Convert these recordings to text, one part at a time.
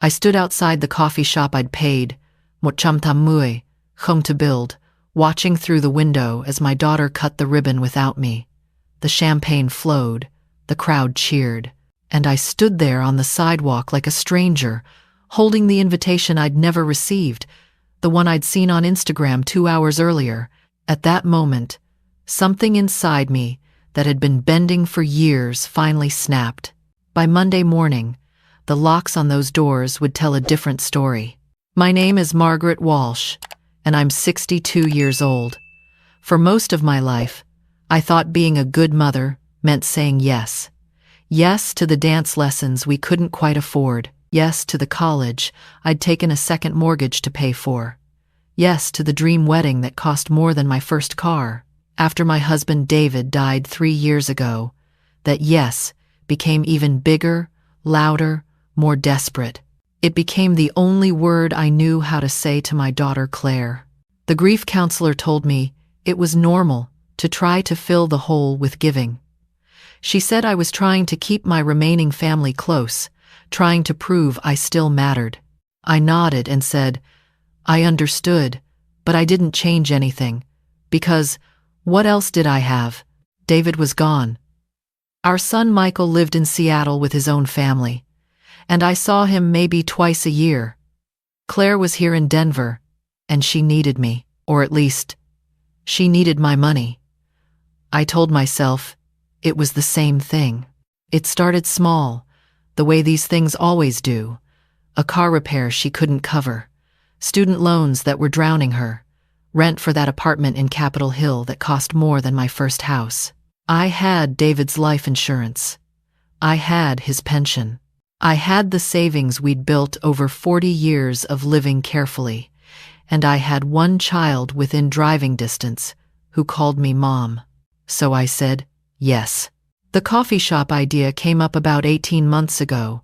I stood outside the coffee shop I'd paid, Mui, home to build, watching through the window as my daughter cut the ribbon without me. The champagne flowed, the crowd cheered, and I stood there on the sidewalk like a stranger, holding the invitation I'd never received, the one I'd seen on Instagram 2 hours earlier. At that moment, something inside me that had been bending for years finally snapped. By Monday morning, the locks on those doors would tell a different story. My name is Margaret Walsh, and I'm 62 years old. For most of my life, I thought being a good mother meant saying yes. Yes to the dance lessons we couldn't quite afford. Yes to the college I'd taken a second mortgage to pay for. Yes to the dream wedding that cost more than my first car. After my husband David died 3 years ago, that yes became even bigger, louder, more desperate. It became the only word I knew how to say to my daughter Claire. The grief counselor told me it was normal to try to fill the hole with giving. She said I was trying to keep my remaining family close, trying to prove I still mattered. I nodded and said, I understood, but I didn't change anything, because what else did I have? David was gone. Our son Michael lived in Seattle with his own family, and I saw him maybe twice a year. Claire was here in Denver, and she needed me, or at least, she needed my money. I told myself it was the same thing. It started small, the way these things always do. A car repair she couldn't cover, student loans that were drowning her, rent for that apartment in Capitol Hill that cost more than my first house. I had David's life insurance. I had his pension. I had the savings we'd built over 40 years of living carefully, and I had one child within driving distance who called me Mom. So I said, yes. The coffee shop idea came up about 18 months ago.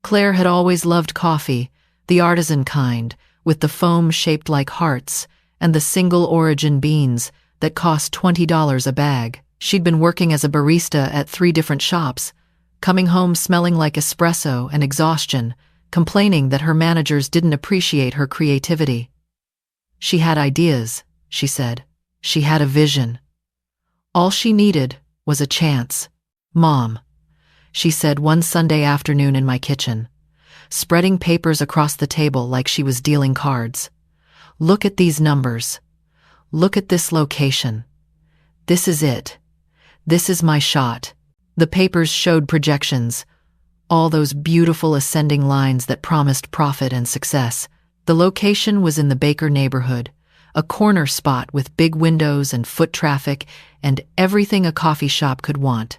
Claire had always loved coffee, the artisan kind, with the foam shaped like hearts, and the single-origin beans that cost $20 a bag. She'd been working as a barista at 3 different shops, coming home smelling like espresso and exhaustion, complaining that her managers didn't appreciate her creativity. She had ideas, she said. She had a vision. All she needed was a chance. Mom, she said one Sunday afternoon in my kitchen, spreading papers across the table like she was dealing cards. Look at these numbers. Look at this location. This is it. This is my shot. The papers showed projections, all those beautiful ascending lines that promised profit and success. The location was in the Baker neighborhood, a corner spot with big windows and foot traffic and everything a coffee shop could want.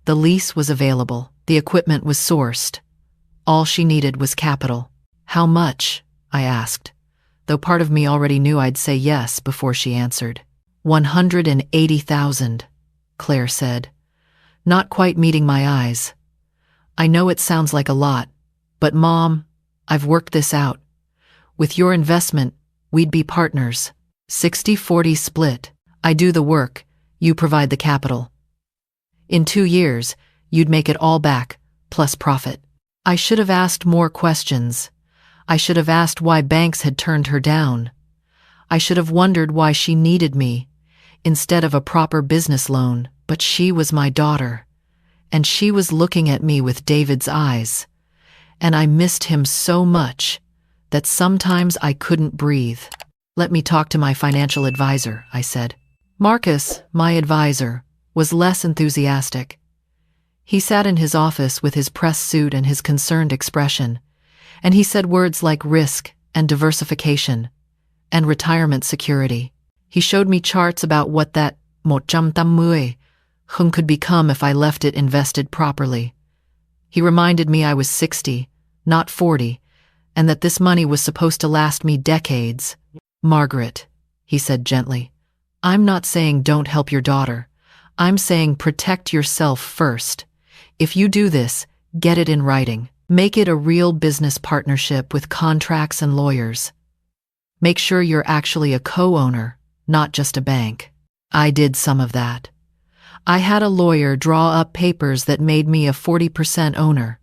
The lease was available. The equipment was sourced. All she needed was capital. How much? I asked, though part of me already knew I'd say yes before she answered. 180,000, Claire said, not quite meeting my eyes. I know it sounds like a lot, but Mom, I've worked this out. With your investment, we'd be partners. 60-40 split. I do the work, you provide the capital. In 2 years, you'd make it all back, plus profit. I should have asked more questions. I should have asked why banks had turned her down. I should have wondered why she needed me, instead of a proper business loan, but she was my daughter, and she was looking at me with David's eyes, and I missed him so much that sometimes I couldn't breathe. Let me talk to my financial advisor, I said. Marcus, my advisor, was less enthusiastic. He sat in his office with his press suit and his concerned expression, and he said words like risk and diversification and retirement security. He showed me charts about what that hung could become if I left it invested properly. He reminded me I was 60, not 40, and that this money was supposed to last me decades. Margaret, he said gently, I'm not saying don't help your daughter. I'm saying protect yourself first. If you do this, get it in writing. Make it a real business partnership with contracts and lawyers. Make sure you're actually a co-owner, not just a bank. I did some of that. I had a lawyer draw up papers that made me a 40% owner,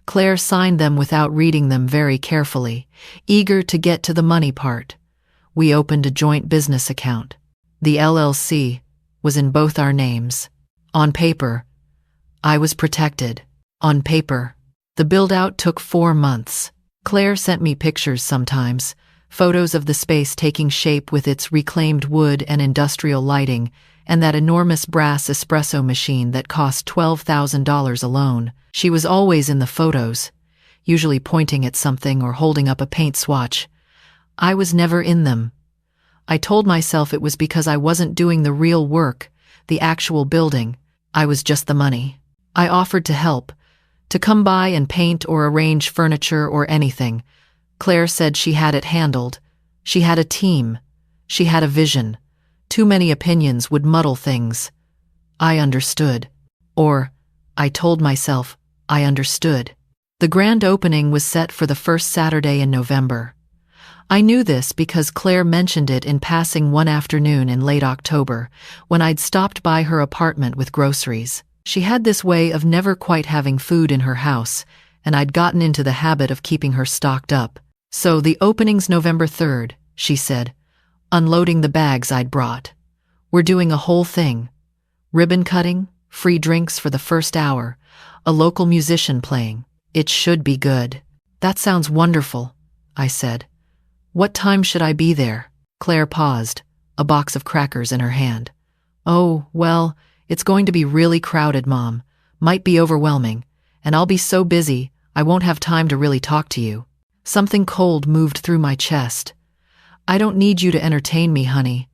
Claire signed them without reading them very carefully, eager to get to the money part. We opened a joint business account. The LLC was in both our names. On paper, I was protected. On paper, the build-out took 4 months. Claire sent me pictures sometimes, photos of the space taking shape with its reclaimed wood and industrial lighting, and that enormous brass espresso machine that cost $12,000 alone. She was always in the photos, usually pointing at something or holding up a paint swatch. I was never in them. I told myself it was because I wasn't doing the real work, the actual building. I was just the money. I offered to help, to come by and paint or arrange furniture or anything. Claire said she had it handled. She had a team. She had a vision. Too many opinions would muddle things. I understood. Or, I told myself, I understood. The grand opening was set for the first Saturday in November. I knew this because Claire mentioned it in passing one afternoon in late October, when I'd stopped by her apartment with groceries. She had this way of never quite having food in her house, and I'd gotten into the habit of keeping her stocked up. So the opening's November 3rd, she said, unloading the bags I'd brought. We're doing a whole thing. Ribbon cutting, free drinks for the first hour, a local musician playing. It should be good. That sounds wonderful, I said. What time should I be there? Claire paused, a box of crackers in her hand. Oh, well, it's going to be really crowded, Mom. Might be overwhelming, and I'll be so busy, I won't have time to really talk to you. Something cold moved through my chest. I don't need you to entertain me, honey.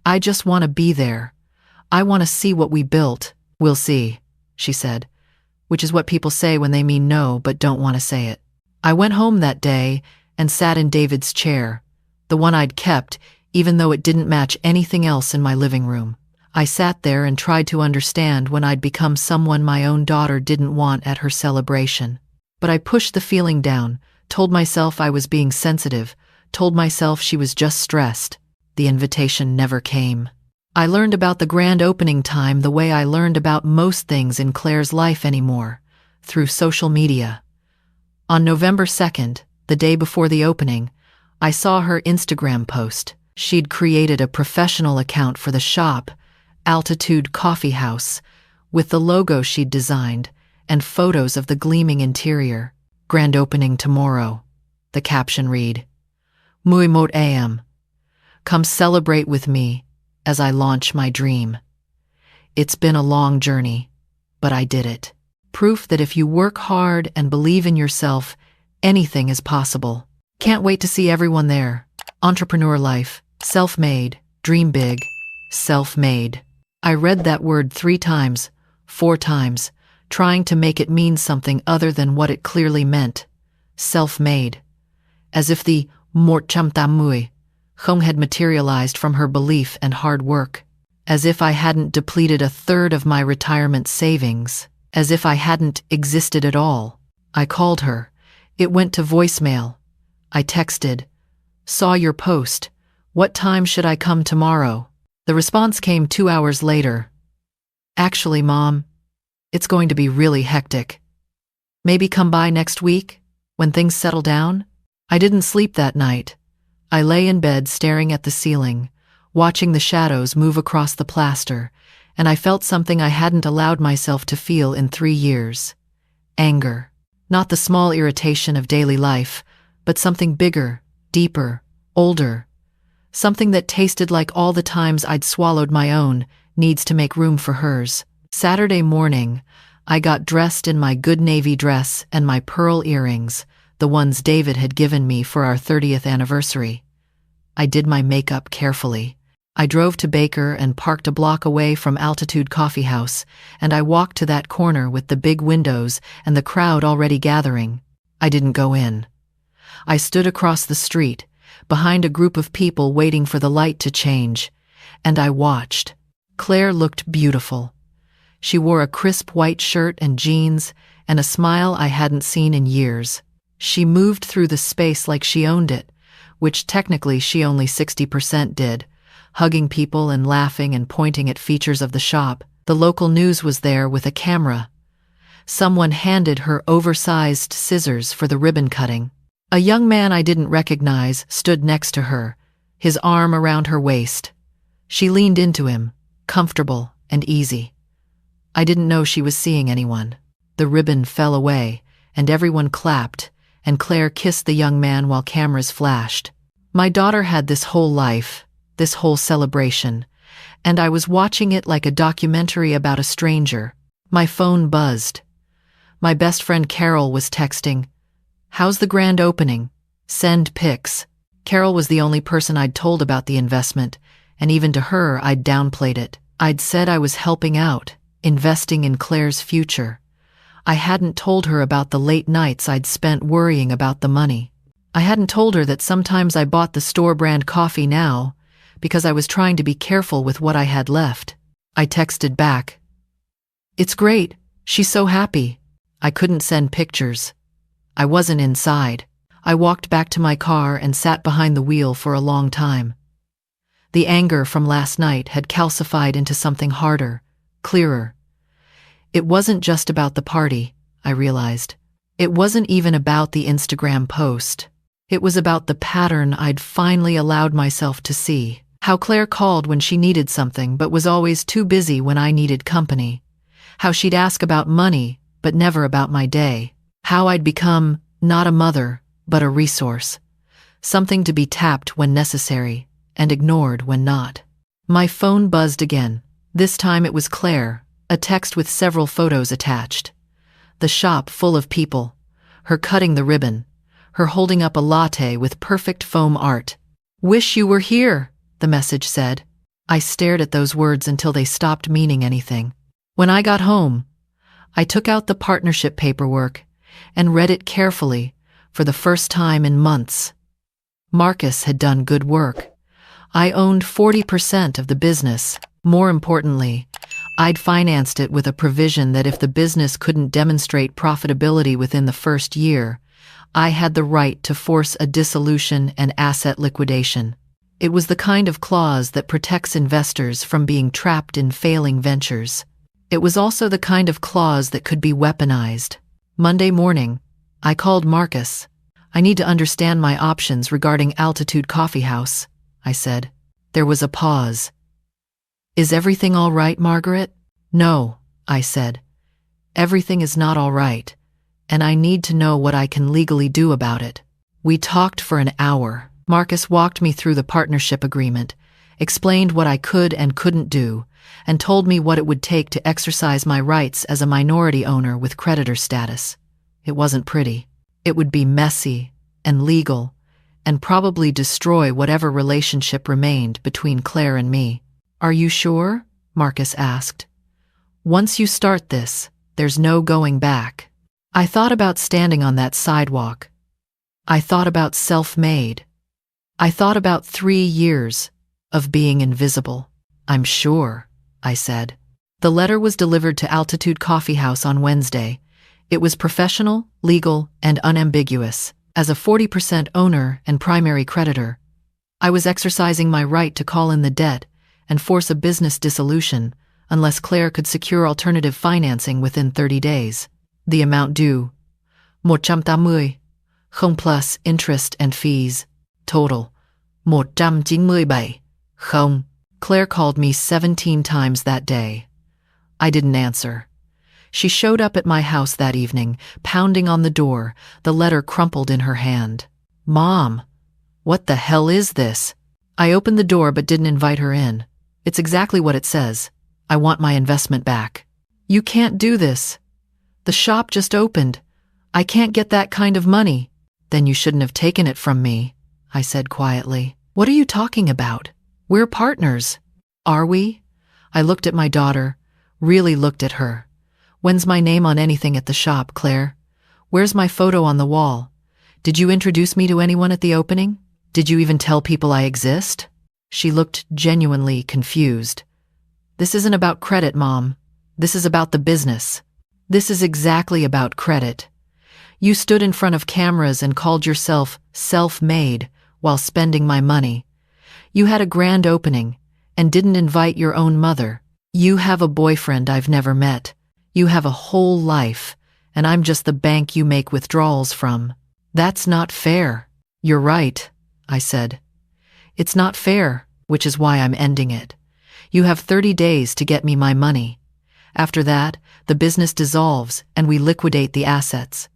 I just want to be there. I want to see what we built. We'll see, she said, which is what people say when they mean no but don't want to say it. I went home that day and sat in David's chair, the one I'd kept, even though it didn't match anything else in my living room. I sat there and tried to understand when I'd become someone my own daughter didn't want at her celebration. But I pushed the feeling down, told myself I was being sensitive, told myself she was just stressed. The invitation never came. I learned about the grand opening time the way I learned about most things in Claire's life anymore, through social media. On November 2nd, the day before the opening, I saw her Instagram post. She'd created a professional account for the shop, Altitude Coffee House, with the logo she'd designed and photos of the gleaming interior. Grand opening tomorrow. The caption read, Muy mot am. Come celebrate with me as I launch my dream. It's been a long journey, but I did it. Proof that if you work hard and believe in yourself, anything is possible. Can't wait to see everyone there. Entrepreneur life, self-made, dream big, self-made. I read that word 3 times, 4 times, trying to make it mean something other than what it clearly meant. Self-made. As if the mort cham tam mui Hong had materialized from her belief and hard work. As if I hadn't depleted 1/3 of my retirement savings. As if I hadn't existed at all. I called her. It went to voicemail. I texted, Saw your post. What time should I come tomorrow? The response came 2 hours later. Actually, Mom, it's going to be really hectic. Maybe come by next week, when things settle down? I didn't sleep that night. I lay in bed staring at the ceiling, watching the shadows move across the plaster, and I felt something I hadn't allowed myself to feel in 3 years. Anger. Not the small irritation of daily life, but something bigger, deeper, older. Something that tasted like all the times I'd swallowed my own needs to make room for hers. Saturday morning, I got dressed in my good navy dress and my pearl earrings, the ones David had given me for our 30th anniversary. I did my makeup carefully. I drove to Baker and parked a block away from Altitude Coffee House, and I walked to that corner with the big windows and the crowd already gathering. I didn't go in. I stood across the street, behind a group of people waiting for the light to change, and I watched. Claire looked beautiful. She wore a crisp white shirt and jeans, and a smile I hadn't seen in years. She moved through the space like she owned it, which technically she only 60% did, hugging people and laughing and pointing at features of the shop. The local news was there with a camera. someone handed her oversized scissors for the ribbon cutting. A young man I didn't recognize stood next to her, his arm around her waist. She leaned into him, comfortable and easy. I didn't know she was seeing anyone. The ribbon fell away, and everyone clapped, and Claire kissed the young man while cameras flashed. My daughter had this whole life, this whole celebration, and I was watching it like a documentary about a stranger. My phone buzzed. My best friend Carol was texting, "How's the grand opening? Send pics." Carol was the only person I'd told about the investment, and even to her I'd downplayed it. I'd said I was helping out, investing in Claire's future. I hadn't told her about the late nights I'd spent worrying about the money. I hadn't told her that sometimes I bought the store-brand coffee now because I was trying to be careful with what I had left. I texted back, "It's great, she's so happy." I couldn't send pictures. I wasn't inside. I walked back to my car and sat behind the wheel for a long time. The anger from last night had calcified into something harder, clearer. It wasn't just about the party, I realized. It wasn't even about the Instagram post. It was about the pattern I'd finally allowed myself to see. How Claire called when she needed something but was always too busy when I needed company. How she'd ask about money but never about my day. How I'd become not a mother, but a resource. Something to be tapped when necessary and ignored when not. My phone buzzed again. This time it was Claire, a text with several photos attached. The shop full of people, her cutting the ribbon, her holding up a latte with perfect foam art. "Wish you were here," the message said. I stared at those words until they stopped meaning anything. When I got home, I took out the partnership paperwork and read it carefully for the first time in months. Marcus had done good work. I owned 40% of the business. More importantly, I'd financed it with a provision that if the business couldn't demonstrate profitability within the first year, I had the right to force a dissolution and asset liquidation. It was the kind of clause that protects investors from being trapped in failing ventures. It was also the kind of clause that could be weaponized. Monday morning, I called Marcus. "I need to understand my options regarding Altitude Coffee House," I said. There was a pause. "Is everything all right, Margaret?" "No," I said. "Everything is not all right, and I need to know what I can legally do about it." We talked for an hour. Marcus walked me through the partnership agreement, explained what I could and couldn't do, and told me what it would take to exercise my rights as a minority owner with creditor status. It wasn't pretty. It would be messy and legal, and probably destroy whatever relationship remained between Claire and me. "Are you sure?" Marcus asked. "Once you start this, there's no going back." I thought about standing on that sidewalk. I thought about self-made. I thought about 3 years of being invisible. "I'm sure," I said. The letter was delivered to Altitude Coffee House on Wednesday. It was professional, legal, and unambiguous. As a 40% owner and primary creditor, I was exercising my right to call in the debt and force a business dissolution unless Claire could secure alternative financing within 30 days. The amount due, 180, không plus interest and fees. Total, 197, không. Claire called me 17 times that day. I didn't answer. She showed up at my house that evening, pounding on the door, the letter crumpled in her hand. "Mom, what the hell is this?" I opened the door but didn't invite her in. "It's exactly what it says. I want my investment back." "You can't do this. The shop just opened. I can't get that kind of money." "Then you shouldn't have taken it from me," I said quietly. "What are you talking about? We're partners." "Are we?" I looked at my daughter, really looked at her. "When's my name on anything at the shop, Claire? Where's my photo on the wall? Did you introduce me to anyone at the opening? Did you even tell people I exist?" She looked genuinely confused. "This isn't about credit, Mom. This is about the business." "This is exactly about credit. You stood in front of cameras and called yourself self-made while spending my money. You had a grand opening and didn't invite your own mother. You have a boyfriend I've never met. You have a whole life, and I'm just the bank you make withdrawals from. That's not fair. You're right, I said. It's not fair, which is why I'm ending it. You have 30 days to get me my money. After that, the business dissolves and we liquidate the assets.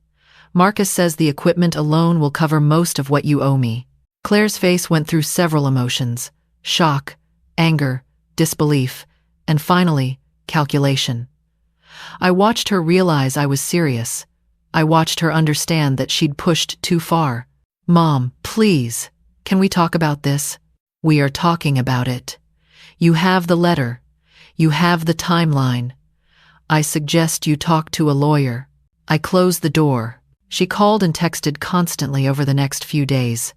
Marcus says the equipment alone will cover most of what you owe me. Claire's face went through several emotions: shock, anger, disbelief, and finally, calculation. I watched her realize I was serious. I watched her understand that she'd pushed too far. Mom, please, can we talk about this? We are talking about it. You have the letter. You have the timeline. I suggest you talk to a lawyer. I closed the door. She called and texted constantly over the next few days.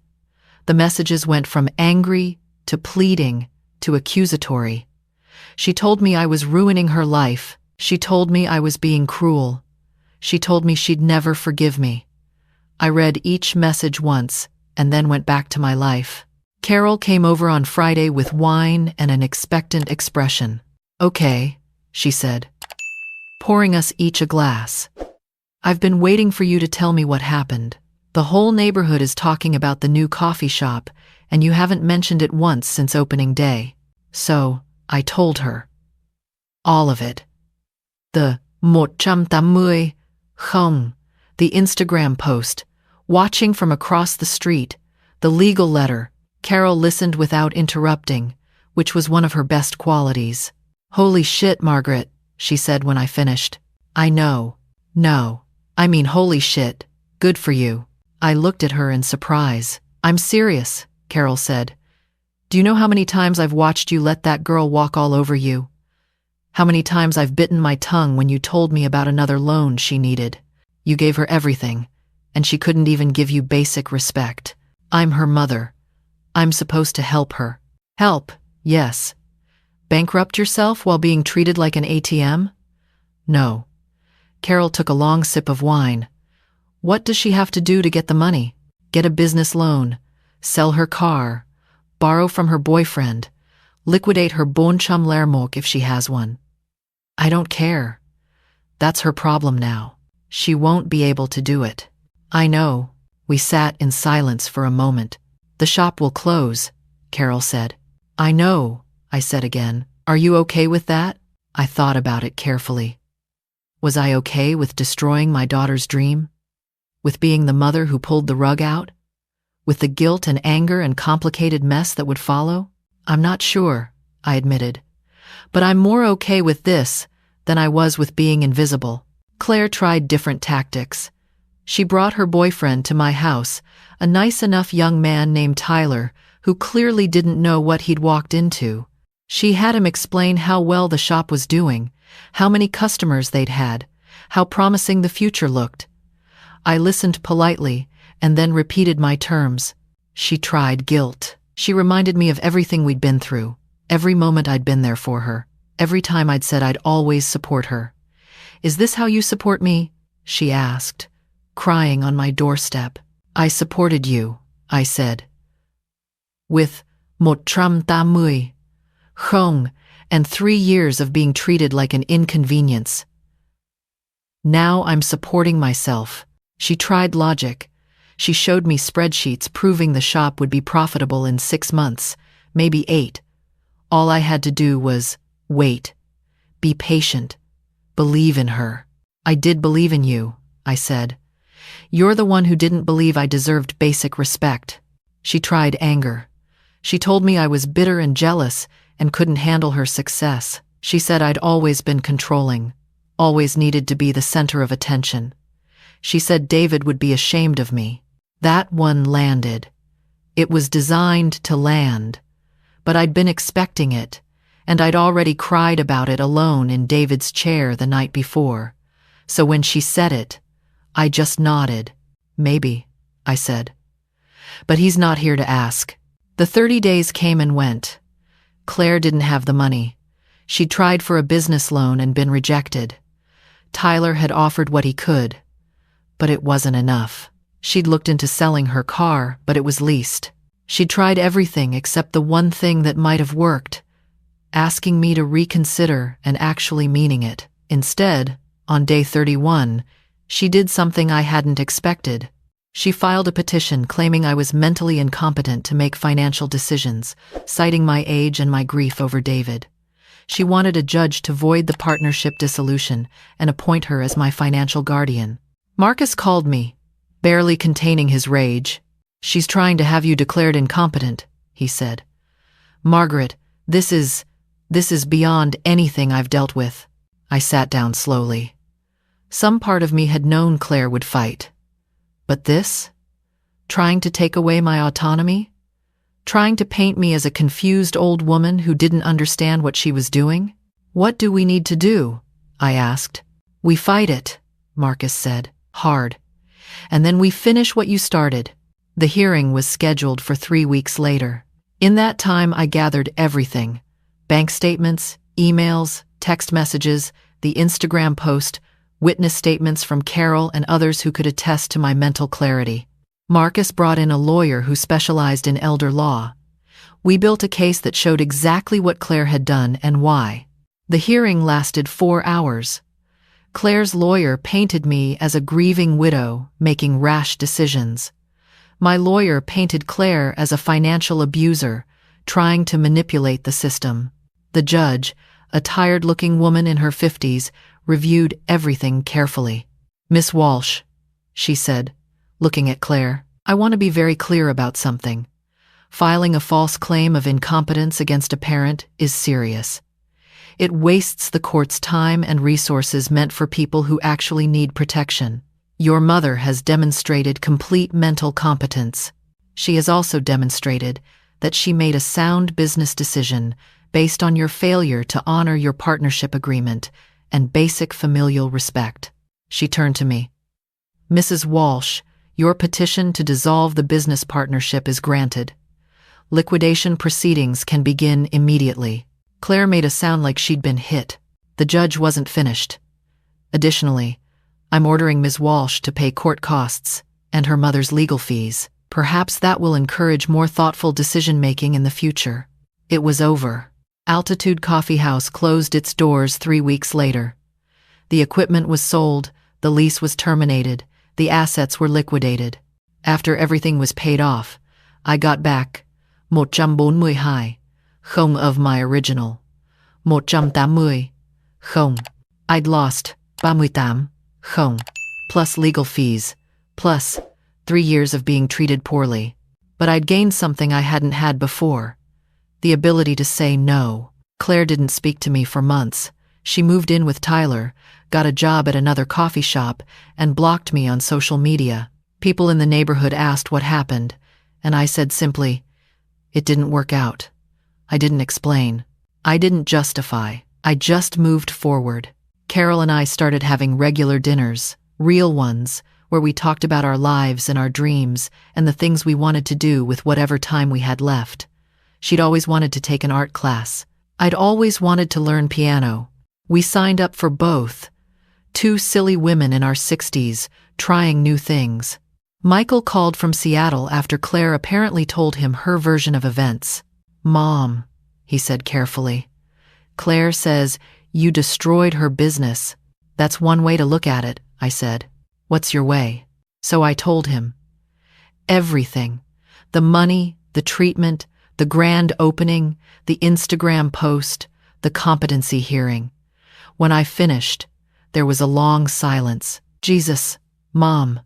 The messages went from angry to pleading to accusatory. She told me I was ruining her life. She told me I was being cruel. She told me she'd never forgive me. I read each message once and then went back to my life. Carol came over on Friday with wine and an expectant expression. Okay, she said, pouring us each a glass. I've been waiting for you to tell me what happened. The whole neighborhood is talking about the new coffee shop, and you haven't mentioned it once since opening day. So, I told her. All of it. The 180 không, the Instagram post, watching from across the street, the legal letter. Carol listened without interrupting, which was one of her best qualities. Holy shit, Margaret, she said when I finished. I know. No. I mean, holy shit. Good for you. I looked at her in surprise. I'm serious, Carol said. Do you know how many times I've watched you let that girl walk all over you? How many times I've bitten my tongue when you told me about another loan she needed? You gave her everything, and she couldn't even give you basic respect. I'm her mother. I'm supposed to help her. Help, yes. Bankrupt yourself while being treated like an ATM? No. Carol took a long sip of wine. What does she have to do to get the money? Get a business loan, sell her car, borrow from her boyfriend, liquidate her bonchum lermok if she has one. I don't care. That's her problem now. She won't be able to do it. I know. We sat in silence for a moment. The shop will close, Carol said. I know, I said again. Are you okay with that? I thought about it carefully. Was I okay with destroying my daughter's dream? With being the mother who pulled the rug out? With the guilt and anger and complicated mess that would follow? I'm not sure, I admitted. But I'm more okay with this than I was with being invisible. Claire tried different tactics. She brought her boyfriend to my house, a nice enough young man named Tyler, who clearly didn't know what he'd walked into. She had him explain how well the shop was doing, how many customers they'd had, how promising the future looked. I listened politely and then repeated my terms. She tried guilt. She reminded me of everything we'd been through, every moment I'd been there for her, every time I'd said I'd always support her. Is this how you support me? She asked, crying on my doorstep. I supported you, I said. With 180 không and 3 years of being treated like an inconvenience. Now I'm supporting myself. She tried logic. She showed me spreadsheets proving the shop would be profitable in 6 months, maybe 8. All I had to do was wait, be patient, believe in her. I did believe in you, I said. You're the one who didn't believe I deserved basic respect. She tried anger. She told me I was bitter and jealous and couldn't handle her success. She said I'd always been controlling, always needed to be the center of attention. She said David would be ashamed of me. That one landed. It was designed to land. But I'd been expecting it, and I'd already cried about it alone in David's chair the night before. So when she said it, I just nodded. Maybe, I said. But he's not here to ask. The 30 days came and went. Claire didn't have the money. She'd tried for a business loan and been rejected. Tyler had offered what he could, but it wasn't enough. She'd looked into selling her car, but it was leased. She'd tried everything except the one thing that might have worked, asking me to reconsider and actually meaning it. Instead, On day 31, she did something I hadn't expected. She filed a petition claiming I was mentally incompetent to make financial decisions, citing my age and my grief over David. She wanted a judge to void the partnership dissolution and appoint her as my financial guardian. Marcus called me, barely containing his rage. "She's trying to have you declared incompetent," he said. "Margaret, this is beyond anything I've dealt with." I sat down slowly. Some part of me had known Claire would fight. But this? Trying to take away my autonomy? Trying to paint me as a confused old woman who didn't understand what she was doing? "What do we need to do?" I asked. "We fight it," Marcus said, hard. "And then we finish what you started." The hearing was scheduled for 3 weeks later. In that time, I gathered everything: bank statements, emails, text messages, the Instagram post, witness statements from Carol and others who could attest to my mental clarity. Marcus brought in a lawyer who specialized in elder law. We built a case that showed exactly what Claire had done and why. The hearing lasted 4 hours. Claire's lawyer painted me as a grieving widow making rash decisions. My lawyer painted Claire as a financial abuser, trying to manipulate the system. The judge, a tired-looking woman in her 50s, reviewed everything carefully. "Miss Walsh," she said, looking at Claire, "I want to be very clear about something. Filing a false claim of incompetence against a parent is serious. It wastes the court's time and resources meant for people who actually need protection. Your mother has demonstrated complete mental competence. She has also demonstrated that she made a sound business decision based on your failure to honor your partnership agreement and basic familial respect." She turned to me. "Mrs. Walsh, your petition to dissolve the business partnership is granted. Liquidation proceedings can begin immediately." Claire made a sound like she'd been hit. The judge wasn't finished. "Additionally, I'm ordering Ms. Walsh to pay court costs and her mother's legal fees. Perhaps that will encourage more thoughtful decision-making in the future." It was over. Altitude Coffee House closed its doors 3 weeks later. The equipment was sold, the lease was terminated, the assets were liquidated. After everything was paid off, I got back 142 không of my original 180 không. I'd lost 38 không, plus legal fees, plus 3 years of being treated poorly. But I'd gained something I hadn't had before: the ability to say no. Claire didn't speak to me for months. She moved in with Tyler, got a job at another coffee shop, and blocked me on social media. People in the neighborhood asked what happened, and I said simply, "It didn't work out." I didn't explain. I didn't justify. I just moved forward. Carol and I started having regular dinners, real ones, where we talked about our lives and our dreams and the things we wanted to do with whatever time we had left. She'd always wanted to take an art class. I'd always wanted to learn piano. We signed up for both. 2 silly women in our 60s, trying new things. Michael called from Seattle after Claire apparently told him her version of events. "Mom," he said carefully, "Claire says you destroyed her business." "That's one way to look at it," I said. "What's your way?" So I told him. Everything. The money, the treatment, the grand opening, the Instagram post, the competency hearing. When I finished, there was a long silence. "Jesus, Mom,"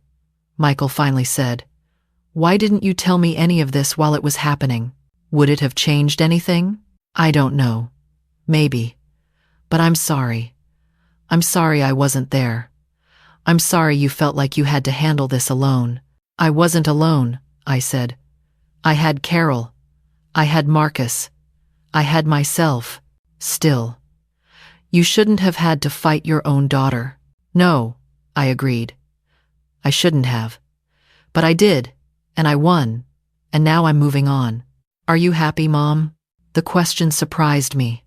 Michael finally said, "why didn't you tell me any of this while it was happening? Would it have changed anything? I don't know. Maybe. But I'm sorry. I'm sorry I wasn't there. I'm sorry you felt like you had to handle this alone." "I wasn't alone," I said. "I had Carol. I had Marcus. I had myself. Still. You shouldn't have had to fight your own daughter." "No," I agreed. "I shouldn't have. But I did, and I won, and now I'm moving on." "Are you happy, Mom?" The question surprised me.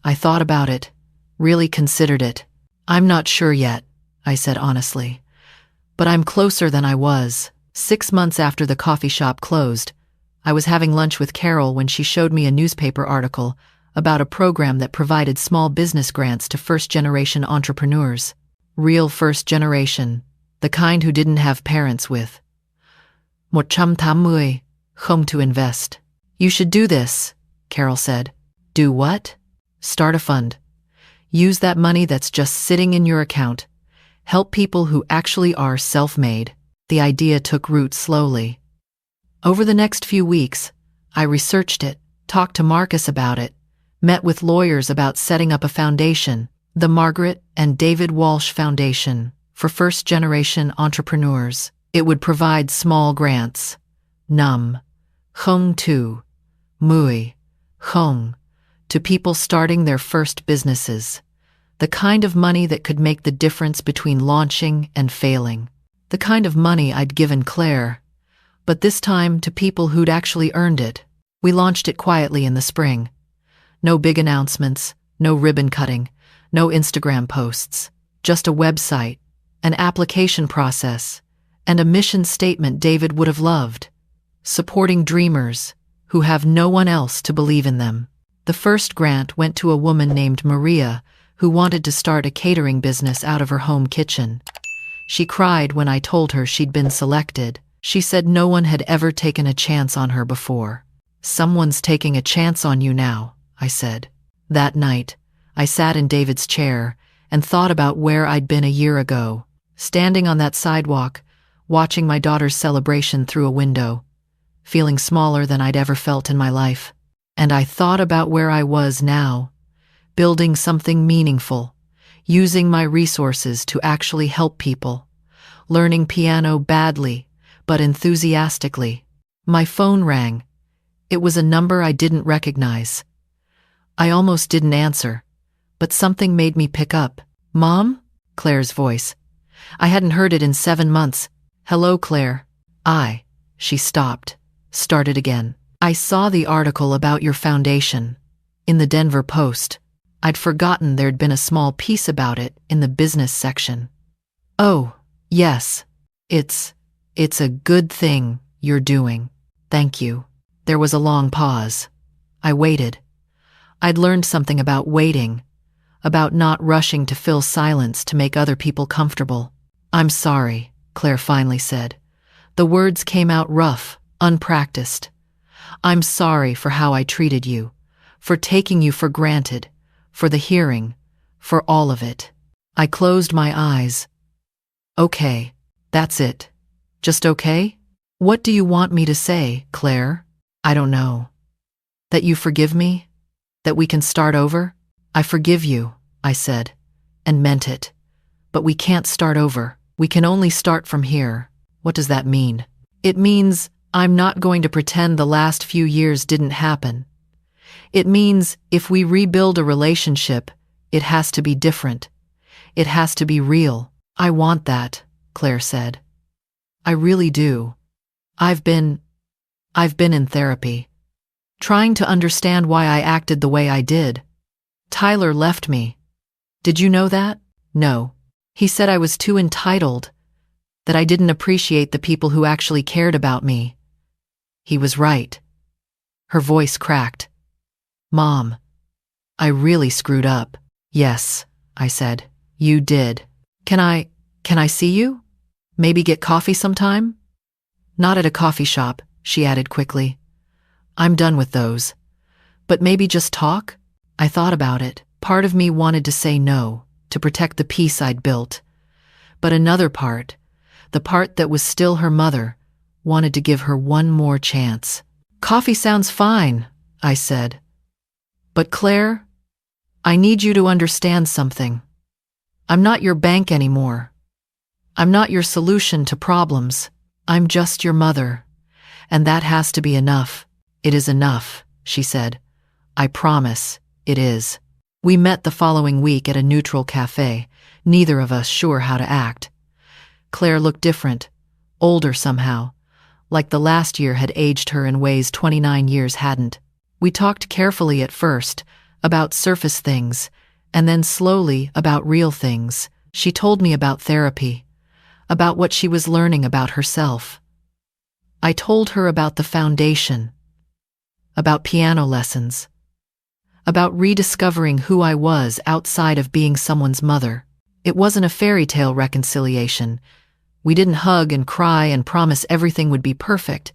I thought about it, really considered it. "I'm not sure yet," I said honestly. "But I'm closer than I was." 6 months after the coffee shop closed, I was having lunch with Carol when she showed me a newspaper article about a program that provided small business grants to first-generation entrepreneurs. Real first generation, the kind who didn't have parents with. 180, không to invest. You should do this, Carol said. Do what? Start a fund. Use that money that's just sitting in your account. Help people who actually are self-made. The idea took root slowly. Over the next few weeks, I researched it, talked to Marcus about it, met with lawyers about setting up a foundation, the Margaret and David Walsh Foundation, for first-generation entrepreneurs. It would provide small grants. Không to mui, không, to people starting their first businesses. The kind of money that could make the difference between launching and failing. The kind of money I'd given Claire, but this time to people who'd actually earned it. We launched it quietly in the spring. No big announcements, no ribbon cutting, no Instagram posts, just a website, an application process, and a mission statement David would have loved. Supporting dreamers who have no one else to believe in them. The first grant went to a woman named Maria who wanted to start a catering business out of her home kitchen. She cried when I told her she'd been selected. She said no one had ever taken a chance on her before. Someone's taking a chance on you now, I said. That night, I sat in David's chair and thought about where I'd been a year ago, standing on that sidewalk, watching my daughter's celebration through a window, feeling smaller than I'd ever felt in my life. And I thought about where I was now, building something meaningful, using my resources to actually help people, learning piano badly, but enthusiastically. My phone rang. It was a number I didn't recognize. I almost didn't answer, but something made me pick up. Mom? Claire's voice. I hadn't heard it in 7 months. Hello, Claire. She stopped, started again. I saw the article about your foundation in the Denver Post. I'd forgotten there'd been a small piece about it in the business section. Oh, yes. It's a good thing you're doing. Thank you. There was a long pause. I waited. I'd learned something about waiting, about not rushing to fill silence to make other people comfortable. I'm sorry, Claire finally said. The words came out rough, unpracticed. I'm sorry for how I treated you, for taking you for granted, for the hearing, for all of it. I closed my eyes. Okay, that's it. Just okay? What do you want me to say, Claire? I don't know. That you forgive me? That we can start over? I forgive you, I said, and meant it. But we can't start over. We can only start from here. What does that mean? It means I'm not going to pretend the last few years didn't happen. It means if we rebuild a relationship, it has to be different. It has to be real. I want that, Claire said. I really do. I've been in therapy, trying to understand why I acted the way I did. Tyler left me. Did you know that? No. He said I was too entitled, that I didn't appreciate the people who actually cared about me. He was right. Her voice cracked. Mom, I really screwed up. Yes, I said. You did. Can I see you? Maybe get coffee sometime? Not at a coffee shop, she added quickly. I'm done with those. But maybe just talk? I thought about it. Part of me wanted to say no, to protect the peace I'd built. But another part, the part that was still her mother, wanted to give her one more chance. Coffee sounds fine, I said. But Claire, I need you to understand something. I'm not your bank anymore. I'm not your solution to problems. I'm just your mother. And that has to be enough. It is enough, she said. I promise, it is. We met the following week at a neutral cafe, neither of us sure how to act. Claire looked different, older somehow, like the last year had aged her in ways 29 years hadn't. We talked carefully at first, about surface things, and then slowly about real things. She told me about therapy, about what she was learning about herself. I told her about the foundation, about piano lessons, about rediscovering who I was outside of being someone's mother. It wasn't a fairy tale reconciliation. We didn't hug and cry and promise everything would be perfect,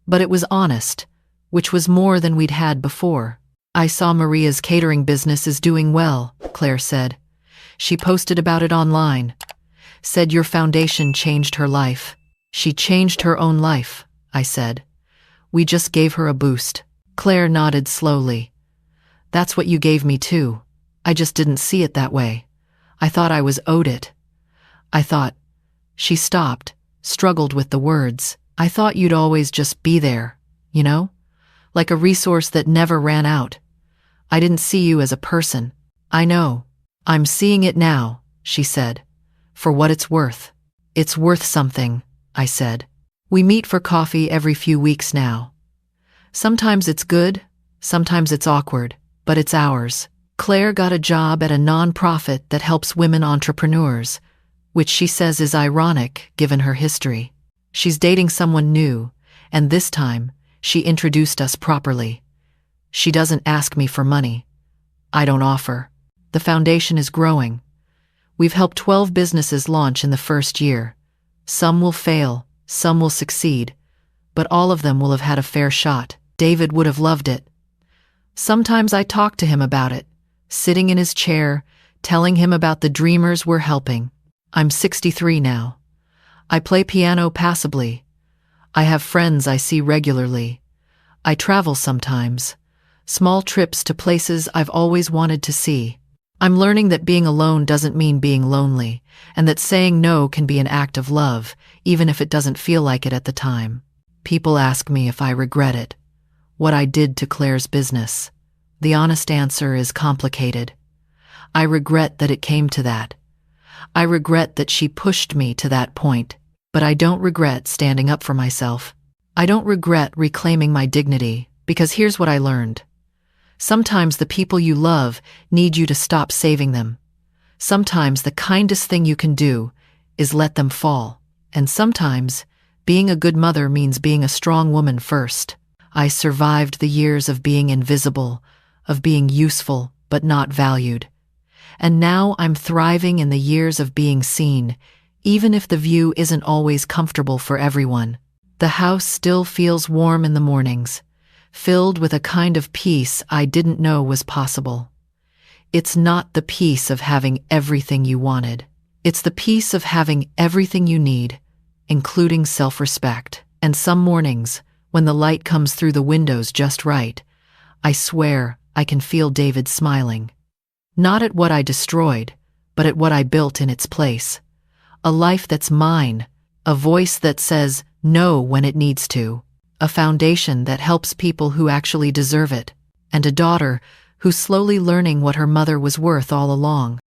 but it was honest, which was more than we'd had before. I saw Maria's catering business is doing well, Claire said. She posted about it online. Said your foundation changed her life. She changed her own life, I said. We just gave her a boost. Claire nodded slowly. That's what you gave me too. I just didn't see it that way. I thought I was owed it. I thought. She stopped, struggled with the words. I thought you'd always just be there, you know? Like a resource that never ran out. I didn't see you as a person. I know. I'm seeing it now, she said. For what it's worth. It's worth something, I said. We meet for coffee every few weeks now. Sometimes it's good, sometimes it's awkward, but it's ours. Claire got a job at a non-profit that helps women entrepreneurs, which she says is ironic given her history. She's dating someone new, and this time, she introduced us properly. She doesn't ask me for money. I don't offer. The foundation is growing. We've helped 12 businesses launch in the first year. Some will fail, some will succeed, but all of them will have had a fair shot. David would have loved it. Sometimes I talk to him about it, sitting in his chair, telling him about the dreamers we're helping. I'm 63 now. I play piano passably. I have friends I see regularly. I travel sometimes. Small trips to places I've always wanted to see. I'm learning that being alone doesn't mean being lonely, and that saying no can be an act of love, even if it doesn't feel like it at the time. People ask me if I regret it, what I did to Claire's business. The honest answer is complicated. I regret that it came to that. I regret that she pushed me to that point, but I don't regret standing up for myself. I don't regret reclaiming my dignity, because here's what I learned. Sometimes the people you love need you to stop saving them. Sometimes the kindest thing you can do is let them fall. And sometimes, being a good mother means being a strong woman first. I survived the years of being invisible, of being useful but not valued. And now I'm thriving in the years of being seen, even if the view isn't always comfortable for everyone. The house still feels warm in the mornings, filled with a kind of peace I didn't know was possible. It's not the peace of having everything you wanted. It's the peace of having everything you need, including self-respect. And some mornings, when the light comes through the windows just right, I swear I can feel David smiling. Not at what I destroyed, but at what I built in its place. A life that's mine, a voice that says no when it needs to, a foundation that helps people who actually deserve it, and a daughter who's slowly learning what her mother was worth all along.